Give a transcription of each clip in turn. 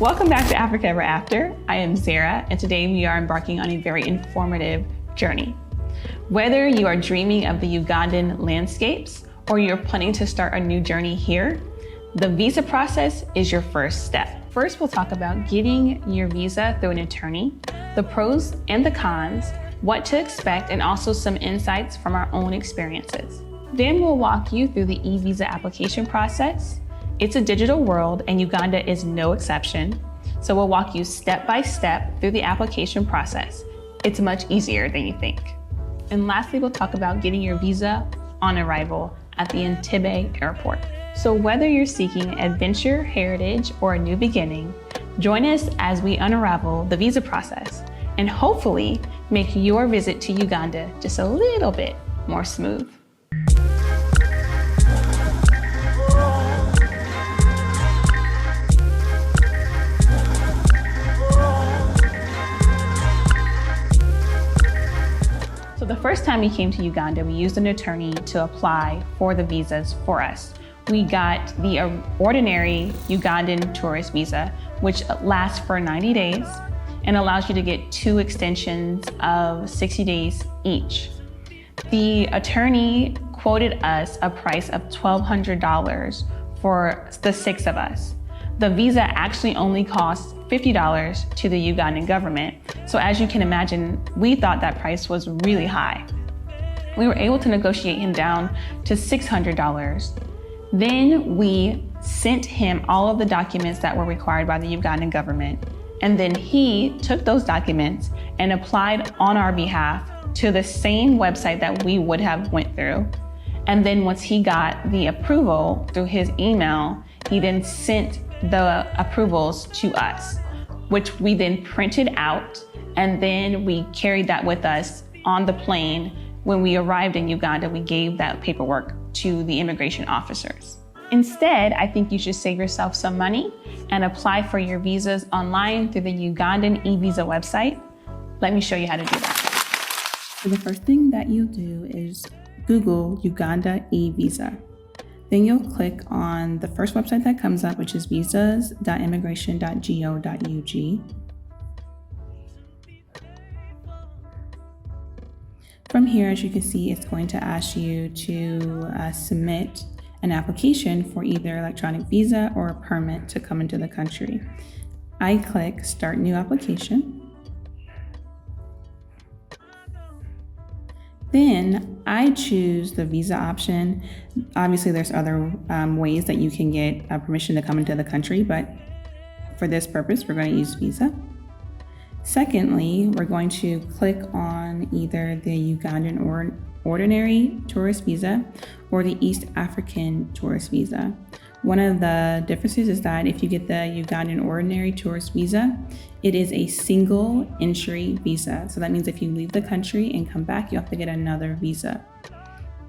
Welcome back to Africa Ever After. I am Zara, and today we are embarking on a very informative journey. Whether you are dreaming of the Ugandan landscapes or you're planning to start a new journey here, the visa process is your first step. First, we'll talk about getting your visa through an attorney, the pros and the cons, what to expect, and also some insights from our own experiences. Then we'll walk you through the e-visa application process. It's a digital world and Uganda is no exception. So we'll walk you step by step through the application process. It's much easier than you think. And lastly, we'll talk about getting your visa on arrival at the Entebbe airport. So whether you're seeking adventure, heritage, or a new beginning, join us as we unravel the visa process and hopefully make your visit to Uganda just a little bit more smooth. So the first time we came to Uganda, we used an attorney to apply for the visas for us. We got the ordinary Ugandan tourist visa, which lasts for 90 days and allows you to get 2 extensions of 60 days each. The attorney quoted us a price of $1,200 for the 6 of us. The visa actually only costs $50 to the Ugandan government. So as you can imagine, we thought that price was really high. We were able to negotiate him down to $600. Then we sent him all of the documents that were required by the Ugandan government. And then he took those documents and applied on our behalf to the same website that we would have went through. And then once he got the approval through his email, he then sent the approvals to us, which we then printed out, and then we carried that with us on the plane. When we arrived in Uganda, we gave that paperwork to the immigration officers. Instead, I think you should save yourself some money and apply for your visas online through the Ugandan e-visa website. Let me show you how to do that. So the first thing that you'll do is Google Uganda e-visa. Then you'll click on the first website that comes up, which is visas.immigration.go.ug. From here, as you can see, it's going to ask you to submit an application for either electronic visa or a permit to come into the country. I click Start New Application. Then I choose the visa option. Obviously, there's other ways that you can get permission to come into the country, but for this purpose, we're going to use visa. Secondly, we're going to click on either the Ugandan or ordinary tourist visa or the East African tourist visa. One of the differences is that if you get the Ugandan ordinary tourist visa, it is a single entry visa. So that means if you leave the country and come back, you have to get another visa.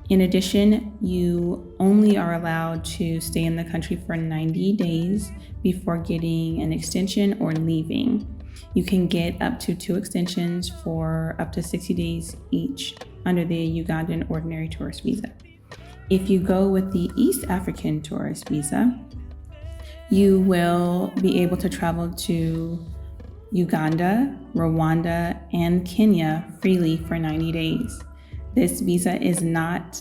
In addition, you only are allowed to stay in the country for 90 days before getting an extension or leaving. You can get up to 2 extensions for up to 60 days each under the Ugandan ordinary tourist visa. If you go with the East African tourist visa, you will be able to travel to Uganda, Rwanda, and Kenya freely for 90 days. This visa is not,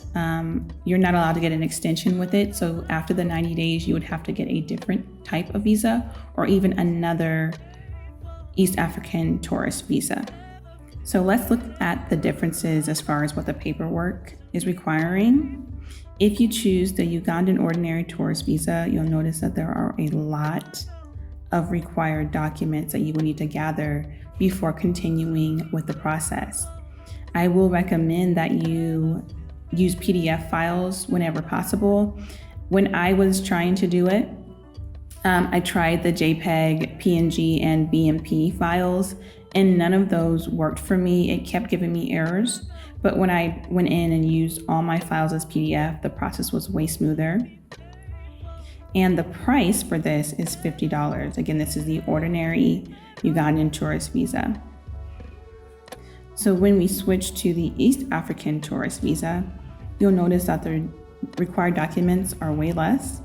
you're not allowed to get an extension with it. So after the 90 days, you would have to get a different type of visa or even another East African tourist visa. So let's look at the differences as far as what the paperwork is requiring. If you choose the Ugandan ordinary tourist visa, you'll notice that there are a lot of required documents that you will need to gather before continuing with the process. I will recommend that you use PDF files whenever possible. When I was trying to do it, I tried the JPEG, PNG, and BMP files, and none of those worked for me. It kept giving me errors. But when I went in and used all my files as PDF, the process was way smoother. And the price for this is $50. Again, this is the ordinary Ugandan tourist visa. So when we switch to the East African tourist visa, you'll notice that the required documents are way less,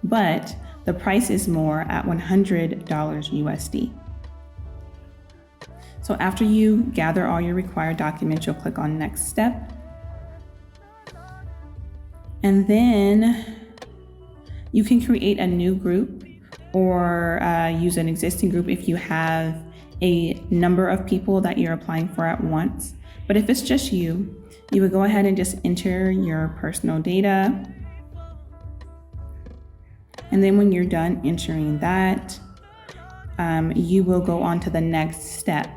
but The price is more at $100 USD. So after you gather all your required documents, you'll click on Next Step. And then you can create a new group or use an existing group if you have a number of people that you're applying for at once. But if it's just you would go ahead and just enter your personal data. And then when you're done entering that, you will go on to the next step.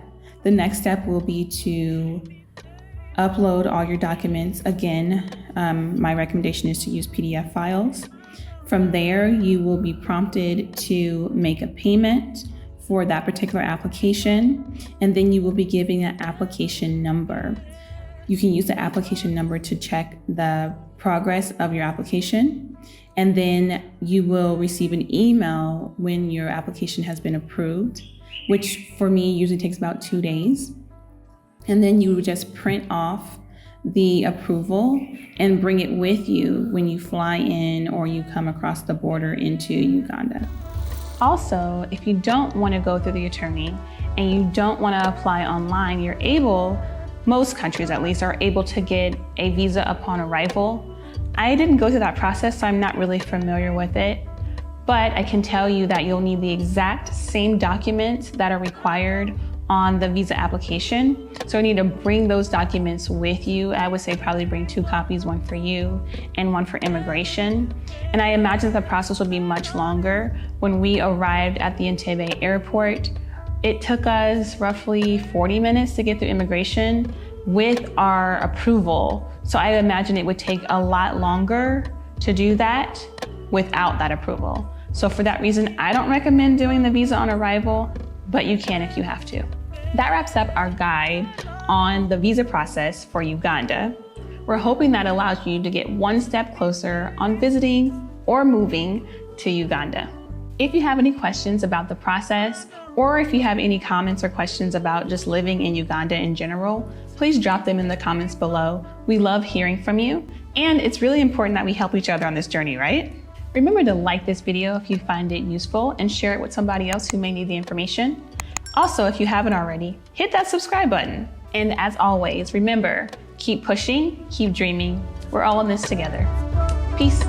The next step will be to upload all your documents. Again, my recommendation is to use PDF files. From there, you will be prompted to make a payment for that particular application, and then you will be given an application number. You can use the application number to check the progress of your application, and then you will receive an email when your application has been approved, which for me usually takes about 2 days. And then you would just print off the approval and bring it with you when you fly in or you come across the border into Uganda. Also, if you don't want to go through the attorney and you don't want to apply online, you're able, most countries at least, are able to get a visa upon arrival. I didn't go through that process, so I'm not really familiar with it, but I can tell you that you'll need the exact same documents that are required on the visa application. So you need to bring those documents with you. I would say probably bring 2 copies, one for you and one for immigration. And I imagine the process will be much longer. When we arrived at the Entebbe airport, it took us roughly 40 minutes to get through immigration with our approval. So I imagine it would take a lot longer to do that without that approval. So for that reason, I don't recommend doing the visa on arrival, but you can if you have to. That wraps up our guide on the visa process for Uganda. We're hoping that allows you to get one step closer on visiting or moving to Uganda. If you have any questions about the process, or if you have any comments or questions about just living in Uganda in general, please drop them in the comments below. We love hearing from you, and it's really important that we help each other on this journey, right? Remember to like this video if you find it useful and share it with somebody else who may need the information. Also, if you haven't already, hit that subscribe button. And as always, remember, keep pushing, keep dreaming. We're all in this together. Peace.